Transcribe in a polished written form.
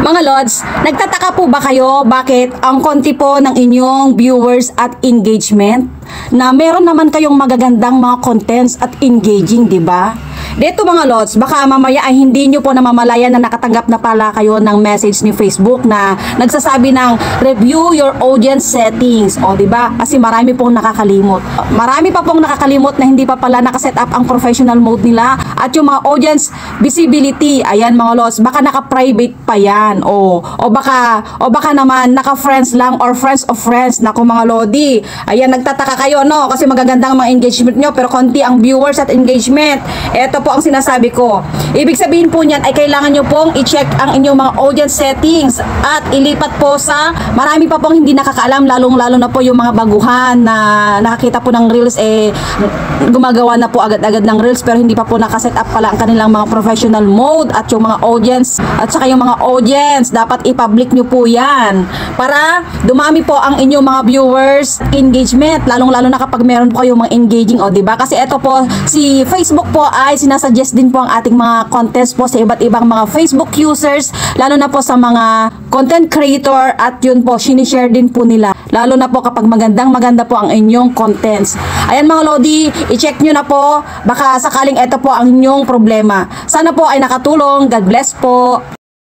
Mga Lods, nagtataka po ba kayo bakit ang konti po ng inyong viewers at engagement? Na meron naman kayong magagandang mga contents at engaging, di ba? Dito mga Lods, baka mamaya ay hindi nyo po namamalayan na nakatanggap na pala kayo ng message ni Facebook na nagsasabi ng review your audience settings. O di ba? Kasi marami pong nakakalimot. Marami pa pong nakakalimot na hindi pa pala nakaset up ang professional mode nila at yung mga audience visibility. Ayan mga Lods, baka naka-private pa yan. O baka naman naka-friends lang or friends of friends. Naku mga Lodi. Ayan, nagtataka kayo no kasi magagandang mga engagement nyo pero konti ang viewers at engagement. Eto po ang sinasabi ko. Ibig sabihin po niyan ay kailangan nyo pong i-check ang inyong mga audience settings at ilipat po sa marami pa pong hindi nakakaalam, lalong-lalo na po yung mga baguhan na nakakita po ng reels gumagawa na po agad-agad ng reels pero hindi pa po nakaset up pala ang kanilang mga professional mode at yung mga audience at saka yung mga audience dapat i-public nyo po yan para dumami po ang inyong mga viewers engagement, lalong-lalo na kapag meron po kayong mga engaging, o diba? Kasi eto po, si Facebook po ay sinasuggest din po ang ating mga contents po sa iba't ibang mga Facebook users, lalo na po sa mga content creator at yun po, sinishare din po nila. Lalo na po kapag maganda po ang inyong contents. Ayan mga Lodi, i-check nyo na po, baka sakaling eto po ang inyong problema. Sana po ay nakatulong. God bless po.